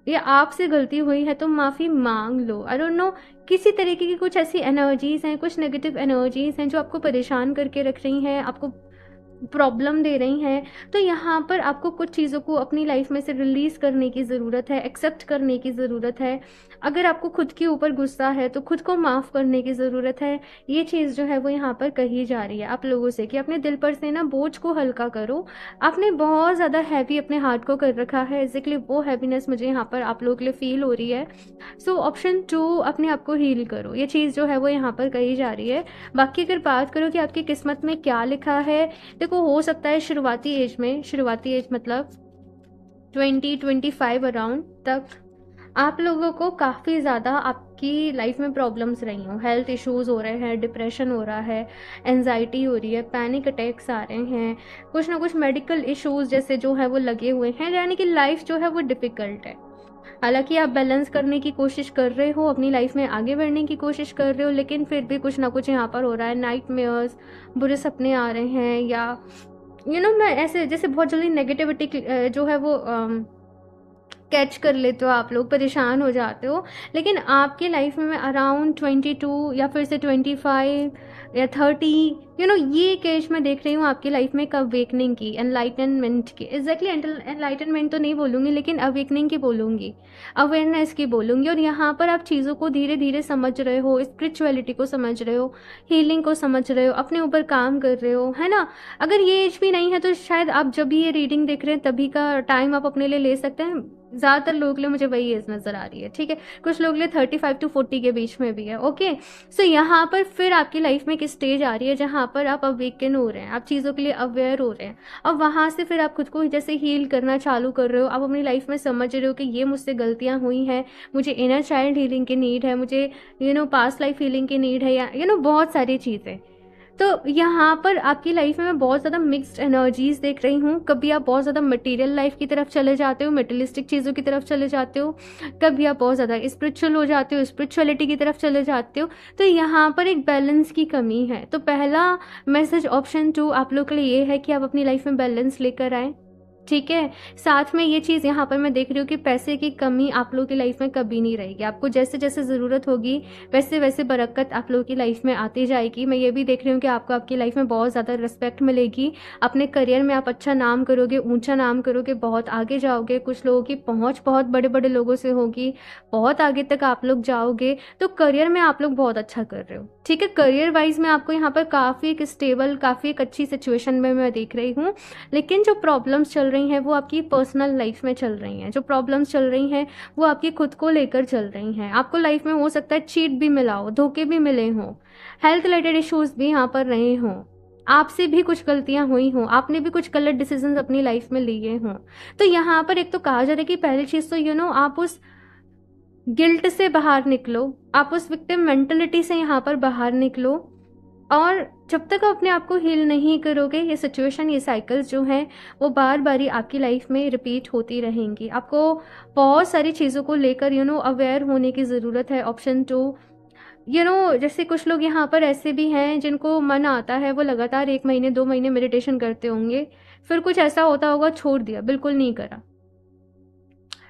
या आपसे गलती हुई है तो माफ़ी मांग लो। आई डोंट नो, किसी तरीके की कुछ ऐसी एनर्जीज़ हैं, कुछ नेगेटिव एनर्जीज़ हैं जो आपको परेशान करके रख रही हैं, आपको प्रॉब्लम दे रही हैं। तो यहाँ पर आपको कुछ चीज़ों को अपनी लाइफ में से रिलीज़ करने की ज़रूरत है, एक्सेप्ट करने की ज़रूरत है। अगर आपको खुद के ऊपर गुस्सा है तो खुद को माफ़ करने की ज़रूरत है। ये चीज़ जो है वो यहाँ पर कही जा रही है आप लोगों से कि अपने दिल पर से ना बोझ को हल्का करो। आपने बहुत ज़्यादा हैवी अपने हार्ट को कर रखा है, इसलिए वो हैवीनेस मुझे यहाँ पर आप लोगों के लिए फील हो रही है। सो ऑप्शन 2, अपने आप को हील करो, ये चीज़ जो है वो यहाँ पर कही जा रही है। बाकी अगर बात करो कि आपकी किस्मत में क्या लिखा है, देखो हो सकता है शुरुआती एज में, शुरुआती एज मतलब 20-25 अराउंड तक आप लोगों को काफ़ी ज़्यादा आपकी लाइफ में प्रॉब्लम्स रही हों, हेल्थ इश्यूज़ हो रहे हैं, डिप्रेशन हो रहा है, एंजाइटी हो रही है, पैनिक अटैक्स आ रहे हैं, कुछ ना कुछ मेडिकल इश्यूज़ जैसे जो है वो लगे हुए हैं, यानी कि लाइफ जो है वो डिफ़िकल्ट है। हालांकि आप बैलेंस करने की कोशिश कर रहे हो, अपनी लाइफ में आगे बढ़ने की कोशिश कर रहे हो, लेकिन फिर भी कुछ ना कुछ यहाँ पर हो रहा है। नाइटमेयर्स, बुरे सपने आ रहे हैं, या मैं ऐसे जैसे बहुत जल्दी नेगेटिविटी जो है वो कैच कर लेते हो, आप लोग परेशान हो जाते हो। लेकिन आपकी लाइफ में अराउंड 22 या फिर से 25 या 30 ये एक एज में देख रही हूँ आपकी लाइफ में अवेकनिंग की, एनलाइटनमेंट की। एग्जैक्टली एनलाइटनमेंट तो नहीं बोलूँगी, लेकिन अवेकनिंग की बोलूँगी, अवेयरनेस की बोलूँगी। और यहाँ पर आप चीज़ों को धीरे धीरे समझ रहे हो, स्पिरिचुअलिटी को समझ रहे हो, हीलिंग को समझ रहे हो, अपने ऊपर काम कर रहे हो, है ना। अगर ये एज भी नहीं है तो शायद आप जब भी ये रीडिंग देख रहे हैं तभी का टाइम आप अपने लिए ले सकते हैं। ज़्यादातर लोगों के लिए मुझे वही एज नज़र आ रही है, ठीक है। कुछ लोगों के लिए 35 to 40 के बीच में भी है। ओके, सो यहाँ पर फिर आपकी लाइफ में एक स्टेज आ रही है जहाँ पर आप अवेकन हो रहे हैं, आप चीज़ों के लिए अवेयर हो रहे हैं, और वहाँ से फिर आप खुद को जैसे हील करना चालू कर रहे हो। आप अपनी लाइफ में समझ रहे हो कि ये मुझसे गलतियाँ हुई हैं, मुझे इनर चाइल्ड हीलिंग की नीड है, मुझे पास्ट लाइफ हीलिंग की नीड है, या बहुत सारी चीज़ें। तो यहाँ पर आपकी लाइफ में मैं बहुत ज़्यादा मिक्स्ड एनर्जीज देख रही हूँ। कभी आप बहुत ज़्यादा मटेरियल लाइफ की तरफ चले जाते हो, मटेरियलिस्टिक चीज़ों की तरफ चले जाते हो, कभी आप बहुत ज़्यादा स्पिरिचुअल हो जाते हो, स्पिरिचुअलिटी की तरफ चले जाते हो। तो यहाँ पर एक बैलेंस की कमी है। तो पहला मैसेज ऑप्शन 2 आप लोग के लिए ये है कि आप अपनी लाइफ में बैलेंस लेकर आएँ, ठीक है। साथ में ये चीज़ यहाँ पर मैं देख रही हूँ कि पैसे की कमी आप लोगों की लाइफ में कभी नहीं रहेगी। आपको जैसे जैसे ज़रूरत होगी वैसे वैसे बरकत आप लोगों की लाइफ में आती जाएगी। मैं ये भी देख रही हूँ कि आपको आपकी लाइफ में बहुत ज़्यादा रिस्पेक्ट मिलेगी। अपने करियर में आप अच्छा नाम करोगे, ऊंचा नाम करोगे, बहुत आगे जाओगे। कुछ लोगों की पहुँच बहुत बड़े बड़े लोगों से होगी, बहुत आगे तक आप लोग जाओगे। तो करियर में आप लोग बहुत अच्छा कर रहे हो, ठीक है। करियर वाइज में आपको यहाँ पर काफ़ी एक स्टेबल, काफ़ी एक अच्छी सिचुएशन में मैं देख रही हूँ। लेकिन जो प्रॉब्लम्स चल रही हैं वो आपकी पर्सनल लाइफ में चल रही हैं। जो प्रॉब्लम्स चल रही हैं वो आपकी खुद को लेकर चल रही हैं। आपको लाइफ में हो सकता है चीट भी मिला हो, धोखे भी मिले हों, हेल्थ रिलेटेड इश्यूज भी यहाँ पर रहे हों, आपसे भी कुछ गलतियां हुई हों, आपने भी कुछ गलत डिसीजंस अपनी लाइफ में लिए हों। तो यहाँ पर एक तो कहा जा रहा है कि पहली चीज़ तो आप उस गिल्ट से बाहर निकलो, आप उस विक्टिम मेंटलिटी से यहाँ पर बाहर निकलो। और जब तक आप अपने आप को हील नहीं करोगे, ये सिचुएशन, ये साइकिल्स जो हैं वो बार बार ही आपकी लाइफ में रिपीट होती रहेंगी। आपको बहुत सारी चीज़ों को लेकर अवेयर होने की ज़रूरत है। ऑप्शन 2, जैसे कुछ लोग यहाँ पर ऐसे भी हैं जिनको मन आता है, वो लगातार 1 महीने 2 महीने मेडिटेशन करते होंगे, फिर कुछ ऐसा होता होगा छोड़ दिया, बिल्कुल नहीं करा,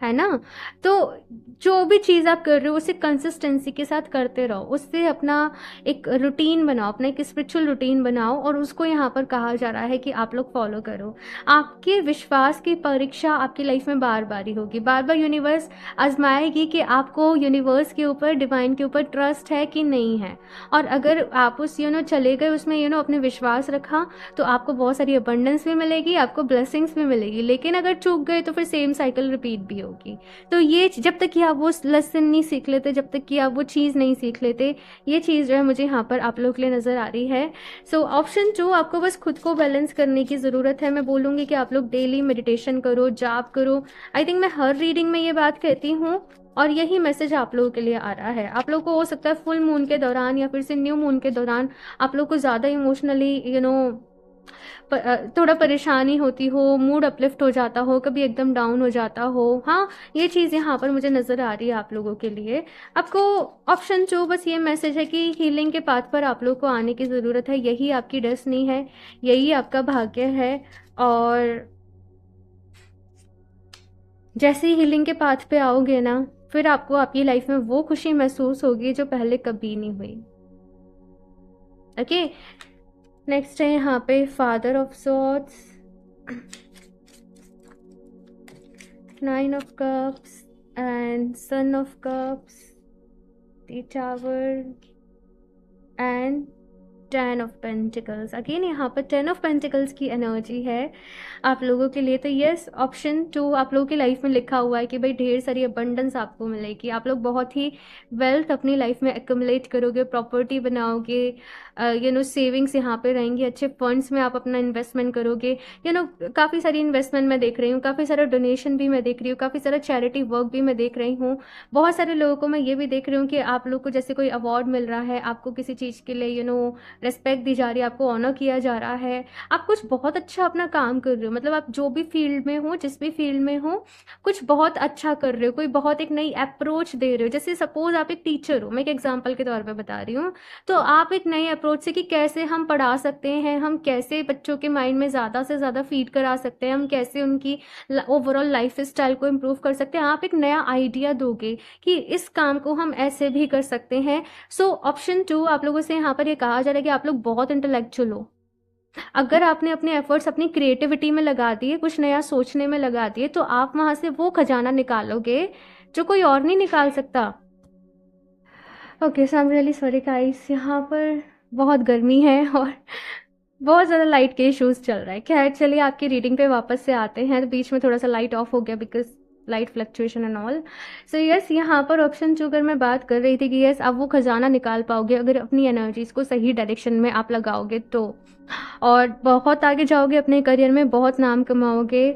है ना। तो जो भी चीज़ आप कर रहे हो उसे कंसिस्टेंसी के साथ करते रहो, उससे अपना एक रूटीन बनाओ, अपना एक स्पिरिचुअल रूटीन बनाओ, और उसको यहाँ पर कहा जा रहा है कि आप लोग फॉलो करो। आपके विश्वास की परीक्षा आपकी लाइफ में बार बार ही होगी, बार बार यूनिवर्स आजमाएगी कि आपको यूनिवर्स के ऊपर, डिवाइन के ऊपर ट्रस्ट है कि नहीं है। और अगर आप उस चले गए उसमें अपने विश्वास रखा, तो आपको बहुत सारी अबंडेंस भी मिलेगी, आपको ब्लेसिंग्स भी मिलेगी। लेकिन अगर चूक गए तो फिर सेम साइकिल रिपीट भी होगी। तो ये जब तक कि आप वो लेसन नहीं सीख लेते, जब तक कि आप वो चीज़ नहीं सीख लेते, ये चीज़ जो है मुझे यहाँ पर आप लोग के लिए नज़र आ रही है। सो ऑप्शन 2, आपको बस खुद को बैलेंस करने की ज़रूरत है। मैं बोलूँगी कि आप लोग डेली मेडिटेशन करो, जाप करो। आई थिंक मैं हर रीडिंग में ये बात कहती हूँ और यही मैसेज आप लोगों के लिए आ रहा है। आप लोग को हो सकता है फुल मून के दौरान या फिर से न्यू मून के दौरान आप लोग को ज़्यादा इमोशनली थोड़ा परेशानी होती हो, मूड अपलिफ्ट हो जाता हो, कभी एकदम डाउन हो जाता हो। हाँ, ये चीज़ यहाँ पर मुझे नज़र आ रही है आप लोगों के लिए। आपको ऑप्शन 2 बस ये मैसेज है कि हीलिंग के पाथ पर आप लोग को आने की ज़रूरत है। यही आपकी डेस्टिनी है, यही आपका भाग्य है। और जैसे ही हीलिंग के पाथ पे आओगे ना, फिर आपको आपकी लाइफ में वो खुशी महसूस होगी जो पहले कभी नहीं हुई। ओके, नेक्स्ट है यहाँ पे father of swords, 9 of cups and son of cups, the tower and 10 of pentacles. Again यहाँ पर 10 ऑफ पेंटिकल्स की एनर्जी है आप लोगों के लिए। तो यस, ऑप्शन 2 आप लोगों की लाइफ में लिखा हुआ है कि भाई ढेर सारी अबंडेंस आपको मिलेगी। आप लोग बहुत ही वेल्थ अपनी लाइफ में एक्युमुलेट करोगे, प्रॉपर्टी बनाओगे, सेविंग्स यहाँ पे रहेंगी, अच्छे फंड्स में आप अपना इन्वेस्टमेंट करोगे। काफ़ी सारी इन्वेस्टमेंट मैं देख रही हूँ, काफ़ी सारा डोनेशन भी मैं देख रही हूँ, काफ़ी सारा चैरिटी वर्क भी मैं देख रही हूँ। बहुत सारे लोगों को मैं ये भी देख रही हूँ कि आप लोग को जैसे कोई अवार्ड मिल रहा है, आपको किसी चीज़ के लिए रिस्पेक्ट दी जा रही है, आपको ऑनर किया जा रहा है। आप कुछ बहुत अच्छा अपना काम कर रहे हो, मतलब आप जो भी फील्ड में हो, जिस भी फील्ड में हो, कुछ बहुत अच्छा कर रहे हो, कोई बहुत एक नई अप्रोच दे रहे हो। जैसे सपोज आप एक टीचर हो, मैं एक एग्जाम्पल के तौर पर बता रही हूँ, तो आप एक नई अप्रोच से कि कैसे हम पढ़ा सकते हैं, हम कैसे बच्चों के माइंड में ज़्यादा से ज़्यादा फीड करा सकते हैं, हम कैसे उनकी ओवरऑल लाइफ स्टाइल को इम्प्रूव कर सकते हैं। आप एक नया आइडिया दोगे कि इस काम को हम ऐसे भी कर सकते हैं। सो ऑप्शन 2 आप लोगों से यहाँ पर ये कहा जा रहा है कि आप लोग बहुत इंटेलेक्चुअल हो। अगर आपने अपने एफर्ट्स अपनी क्रिएटिविटी में लगा दिए, कुछ नया सोचने में लगा दिए, तो आप वहाँ से वो खजाना निकालोगे जो कोई और नहीं निकाल सकता। Okay, so I am really sorry guys, यहाँ पर बहुत गर्मी है और बहुत ज़्यादा लाइट के इश्यूज़ चल रहा है। खैर चलिए आपकी रीडिंग पे वापस से आते हैं। तो बीच में थोड़ा सा लाइट ऑफ हो गया because light fluctuation and all. So yes, यहाँ पर ऑप्शन 2 अगर मैं बात कर रही थी कि यस आप वो खजाना निकाल पाओगे अगर अपनी एनर्जीज को सही डायरेक्शन में आप लगाओगे तो, और बहुत आगे जाओगे अपने करियर में, बहुत नाम कमाओगे,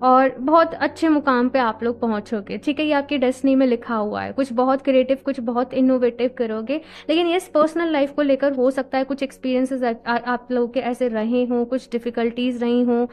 और बहुत अच्छे मुकाम पे आप लोग पहुँचोगे, ठीक है? ये आपकी डेस्टिनी में लिखा हुआ है। कुछ बहुत क्रिएटिव, कुछ बहुत इनोवेटिव करोगे। लेकिन येस, पर्सनल लाइफ़ को लेकर हो सकता है कुछ एक्सपीरियंसेस आप लोगों के ऐसे रहे हों, कुछ डिफ़िकल्टीज़ रही हों,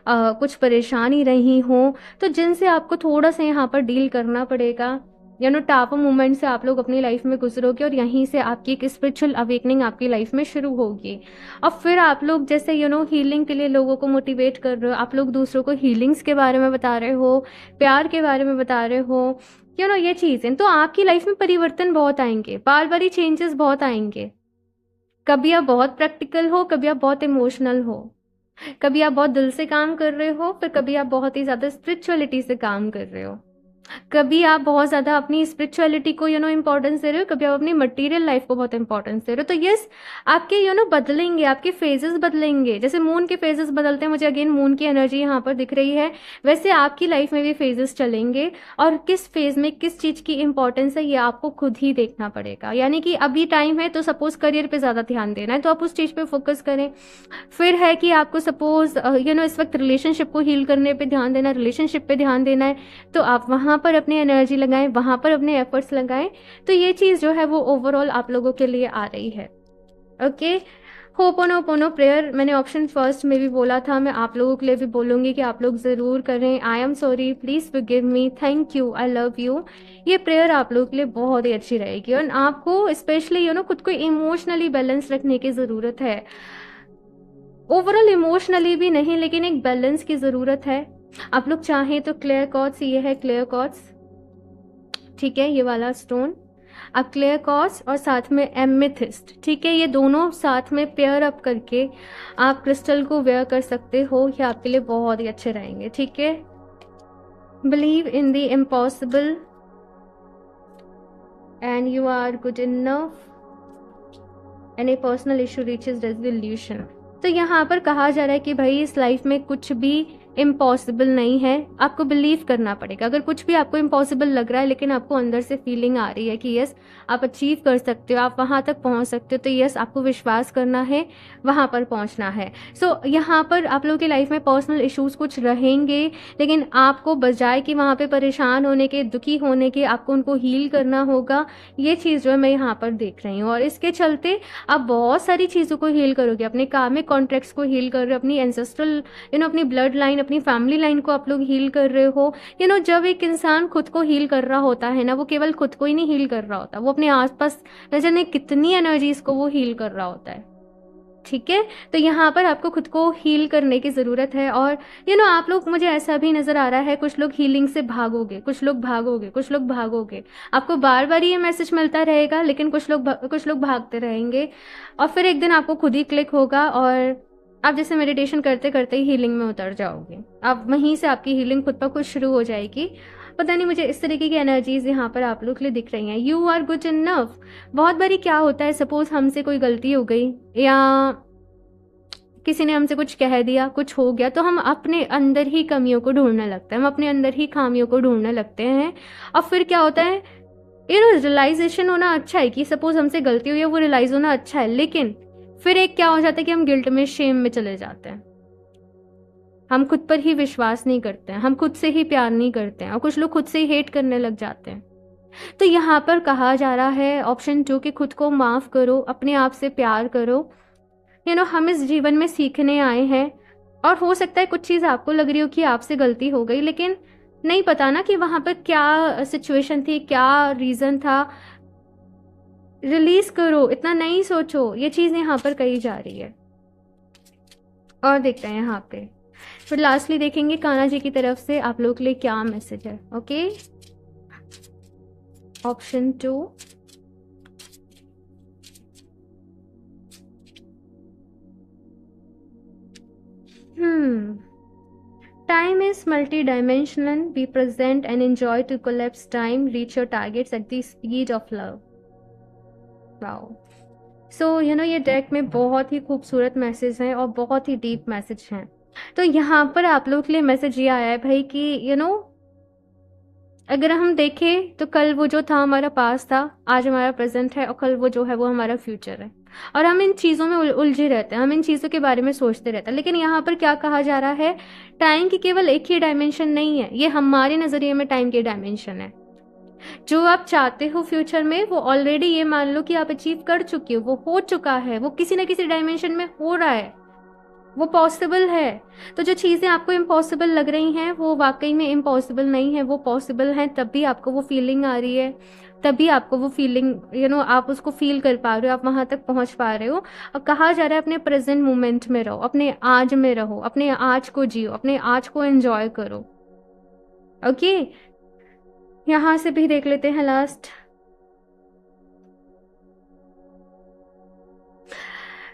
कुछ परेशानी रही हों, तो जिनसे आपको थोड़ा-सा यहाँ पर डील करना पड़ेगा। टाफ मोमेंट से आप लोग अपनी लाइफ में गुजरोगे और यहीं से आपकी एक स्पिरिचुअल अवेकनिंग आपकी लाइफ में शुरू होगी। और फिर आप लोग जैसे हीलिंग के लिए लोगों को मोटिवेट कर रहे हो, आप लोग दूसरों को हीलिंग्स के बारे में बता रहे हो, प्यार के बारे में बता रहे हो, ये चीज़ें तो आपकी लाइफ में परिवर्तन बहुत आएंगे, बार बार ही चेंजेस बहुत आएंगे। कभी आप बहुत प्रैक्टिकल हो, कभी आप बहुत इमोशनल हो, कभी आप बहुत दिल से काम कर रहे हो, फिर कभी आप बहुत ही ज़्यादा स्पिरिचुअलिटी से काम कर रहे हो, कभी आप बहुत ज़्यादा अपनी स्पिरिचुअलिटी को इम्पोर्टेंस दे रहे हो, कभी आप अपनी मटेरियल लाइफ को बहुत इंपॉर्टेंस दे रहे हो। तो यस, आपके बदलेंगे, आपके फेजेस बदलेंगे। जैसे मून के फेजेस बदलते हैं, मुझे अगेन मून की एनर्जी यहाँ पर दिख रही है, वैसे आपकी लाइफ में भी फेजेस चलेंगे। और किस फेज में किस चीज़ की इंपॉर्टेंस है ये आपको खुद ही देखना पड़ेगा। यानी कि अभी टाइम है तो सपोज करियर पे ज़्यादा ध्यान देना है तो आप उस चीज़ पे फोकस करें। फिर है कि आपको सपोज इस वक्त रिलेशनशिप को हील करने पे ध्यान देना, रिलेशनशिप पे ध्यान देना है, तो आप वहाँ पर अपनी एनर्जी लगाएं, वहाँ पर अपने एफर्ट्स लगाएं। तो ये चीज़ जो है वो ओवरऑल आप लोगों के लिए आ रही है। ओके, होपोनोपोनो प्रेयर मैंने ऑप्शन फर्स्ट में भी बोला था, मैं आप लोगों के लिए भी बोलूँगी कि आप लोग ज़रूर करें। I am sorry, please forgive me, thank you, I love you. ये प्रेयर आप लोगों के लिए बहुत ही अच्छी रहेगी और आपको स्पेशली खुद को इमोशनली बैलेंस रखने की ज़रूरत है। ओवरऑल इमोशनली भी नहीं, लेकिन एक बैलेंस की ज़रूरत है। आप लोग चाहें तो क्लियर कॉर्ड्स, ये है क्लियर कॉर्ड्स, ठीक है, ये वाला स्टोन। आप क्लियर कॉर्ड्स और साथ में एमेथिस्ट, ठीक है, ये दोनों साथ में पेयर अप करके आप क्रिस्टल को वेयर कर सकते हो। ये आपके लिए बहुत ही अच्छे रहेंगे, ठीक है। Believe in the impossible and you are good enough and a personal issue reaches resolution. तो यहाँ पर कहा जा रहा है कि भाई इस लाइफ में कुछ भी इम्पॉसिबल नहीं है, आपको बिलीव करना पड़ेगा। अगर कुछ भी आपको इम्पॉसिबल लग रहा है लेकिन आपको अंदर से फीलिंग आ रही है कि यस आप अचीव कर सकते हो, आप वहाँ तक पहुँच सकते हो, तो यस आपको विश्वास करना है, वहाँ पर पहुँचना है। सो यहाँ पर आप लोगों की लाइफ में पर्सनल इश्यूज कुछ रहेंगे, लेकिन आपको बजाय कि वहाँ पे परेशान होने के, दुखी होने के, आपको उनको हील करना होगा। ये चीज़ जो है मैं यहाँ पर देख रही हूँ और इसके चलते आप बहुत सारी चीज़ों को हील करोगे। अपने कार्मिक कॉन्ट्रैक्ट्स को हील कर रहे हो, अपनी एंसेस्ट्रल अपनी ब्लड लाइन, अपनी फैमिली लाइन को आप लोग हील कर रहे हो। जब एक इंसान खुद को हील कर रहा होता है ना, वो केवल खुद को ही नहीं हील कर रहा होता, वो अपने आसपास न जाने कितनी एनर्जीज को वो हील कर रहा होता है, ठीक है। तो यहाँ पर आपको खुद को हील करने की ज़रूरत है। और आप लोग, मुझे ऐसा भी नज़र आ रहा है, कुछ लोग हीलिंग से भागोगे, कुछ लोग भागोगे, कुछ लोग भागोगे। आपको बार बार ये मैसेज मिलता रहेगा, लेकिन कुछ लोग भागते रहेंगे और फिर एक दिन आपको खुद ही क्लिक होगा और आप जैसे मेडिटेशन करते करते ही हीलिंग में उतर जाओगे। आप वहीं से आपकी हीलिंग खुद पर खुद शुरू हो जाएगी। पता नहीं, मुझे इस तरीके की एनर्जीज यहाँ पर आप लोग के लिए दिख रही हैं। You are good enough. बहुत बारी क्या होता है, सपोज हमसे कोई गलती हो गई या किसी ने हमसे कुछ कह दिया, कुछ हो गया, तो हम अपने अंदर ही कमियों को ढूंढने लगते हैं, हम अपने अंदर ही खामियों को ढूंढने लगते हैं। और फिर क्या होता है, रियलाइजेशन होना अच्छा है कि सपोज हमसे गलती हुई है, वो रियलाइज होना अच्छा है, लेकिन फिर एक क्या हो जाता है कि हम गिल्ट में, शेम में चले जाते हैं। हम खुद पर ही विश्वास नहीं करते हैं, हम खुद से ही प्यार नहीं करते हैं और कुछ लोग खुद से ही हेट करने लग जाते हैं। तो यहाँ पर कहा जा रहा है ऑप्शन 2 कि खुद को माफ़ करो, अपने आप से प्यार करो। हम इस जीवन में सीखने आए हैं और हो सकता है कुछ चीज़ आपको लग रही हो कि आपसे गलती हो गई, लेकिन नहीं पता ना कि वहाँ पर क्या सिचुएशन थी, क्या रीज़न था। रिलीज करो, इतना नहीं सोचो, ये चीज़ यहाँ पर कही जा रही है। और देखते हैं यहाँ पे, फिर लास्टली देखेंगे कान्हा जी की तरफ से आप लोग के लिए क्या मैसेज है। Okay, option 2, time is multi-dimensional. Be present and enjoy to collapse time. Reach your targets at the speed of love. Wow. So ये डेक में बहुत ही खूबसूरत मैसेज हैं और बहुत ही डीप मैसेज हैं। तो यहाँ पर आप लोग के लिए मैसेज ये आया है भाई कि अगर हम देखें तो कल वो जो था हमारा पास्ट था, आज हमारा प्रेजेंट है और कल वो जो है वो हमारा फ्यूचर है। और हम इन चीज़ों में उलझे रहते हैं, हम इन चीज़ों के बारे में सोचते रहते हैं। लेकिन यहाँ पर क्या कहा जा रहा है, टाइम की केवल एक ही डायमेंशन नहीं है, ये हमारे नज़रिए में टाइम की डायमेंशन है। जो आप चाहते हो फ्यूचर में वो ऑलरेडी ये मान लो कि आप अचीव कर चुके हो, वो हो चुका है, वो किसी ना किसी डायमेंशन में हो रहा है, वो पॉसिबल है। तो जो चीज़ें आपको इम्पॉसिबल लग रही हैं वो वाकई में इम्पॉसिबल नहीं है, वो पॉसिबल हैं। तभी आपको वो फीलिंग आ रही है, तभी आपको वो फीलिंग आप उसको फील कर पा रहे हो, आप वहाँ तक पहुँच पा रहे हो। और कहा जा रहा है अपने प्रेजेंट मोमेंट में रहो, अपने आज में रहो, अपने आज को जियो, अपने आज को एंजॉय करो। ओके, यहाँ से भी देख लेते हैं लास्ट।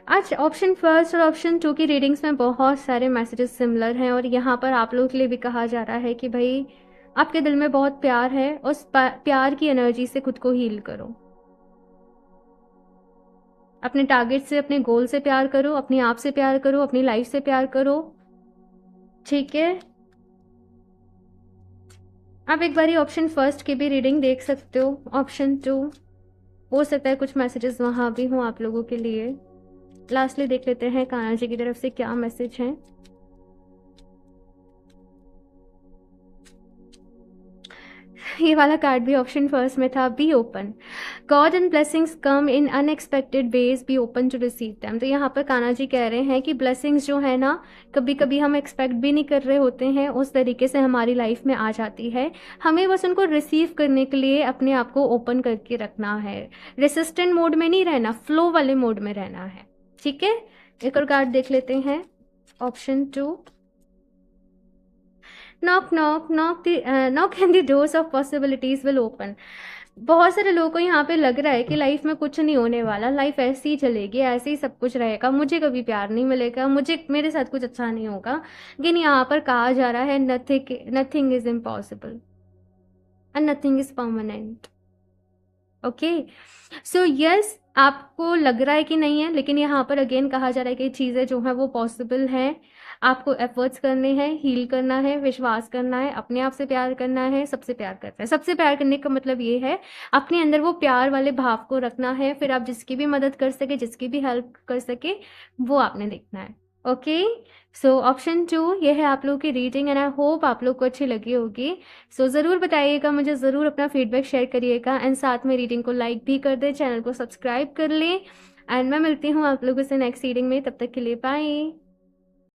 आज ऑप्शन फर्स्ट और ऑप्शन 2 की रीडिंग्स में बहुत सारे मैसेजेस सिमिलर हैं और यहाँ पर आप लोगों के लिए भी कहा जा रहा है कि भाई आपके दिल में बहुत प्यार है, उस प्यार की एनर्जी से खुद को हील करो। अपने टारगेट से, अपने गोल से प्यार करो, अपने आप से प्यार करो, अपनी लाइफ से प्यार करो। ठीक है, आप एक बारी ऑप्शन फर्स्ट की भी रीडिंग देख सकते हो। ऑप्शन 2 हो सकता है कुछ मैसेजेस वहाँ भी हों आप लोगों के लिए। लास्टली देख लेते हैं कान्हा जी की तरफ से क्या मैसेज है। ये वाला कार्ड भी ऑप्शन फर्स्ट में था, be open. God and blessings come in unexpected ways, be open to receive them. तो यहाँ पर कान्हा जी कह रहे हैं कि ब्लेसिंग्स जो है ना, कभी कभी हम एक्सपेक्ट भी नहीं कर रहे होते हैं, उस तरीके से हमारी लाइफ में आ जाती है। हमें बस उनको रिसीव करने के लिए अपने आप को ओपन करके रखना है, रेसिस्टेंट मोड में नहीं रहना, फ्लो वाले मोड में रहना है। ठीक है, एक और कार्ड देख लेते हैं, option 2। Knock knock knock knock and the doors of possibilities will open. बहुत सारे लोगों को यहाँ पे लग रहा है कि लाइफ में कुछ नहीं होने वाला, लाइफ ऐसी ही चलेगी, ऐसे ही सब कुछ रहेगा, मुझे कभी प्यार नहीं मिलेगा, मेरे साथ कुछ अच्छा नहीं होगा। लेकिन यहाँ पर कहा जा रहा है nothing is impossible and nothing is permanent. Okay, so yes, आपको लग रहा है कि नहीं है, लेकिन यहाँ पर अगेन कहा जा रहा है कि चीज़ें जो हैं वो पॉसिबल हैं। आपको एफर्ट्स करने हैं, हील करना है, विश्वास करना है, अपने आप से प्यार करना है, सबसे प्यार करना है। सबसे प्यार करने का मतलब ये है अपने अंदर वो प्यार वाले भाव को रखना है, फिर आप जिसकी भी मदद कर सके, जिसकी भी हेल्प कर सके, वो आपने देखना है। ओके, सो ऑप्शन 2 ये है आप लोगों की रीडिंग एंड आई होप आप लोग को अच्छी लगी होगी। सो ज़रूर बताइएगा, मुझे ज़रूर अपना फीडबैक शेयर करिएगा एंड साथ में रीडिंग को लाइक भी कर दें, चैनल को सब्सक्राइब कर लें। एंड मैं मिलती हूँ आप लोगों से नेक्स्ट रीडिंग में, तब तक के लिए बाय।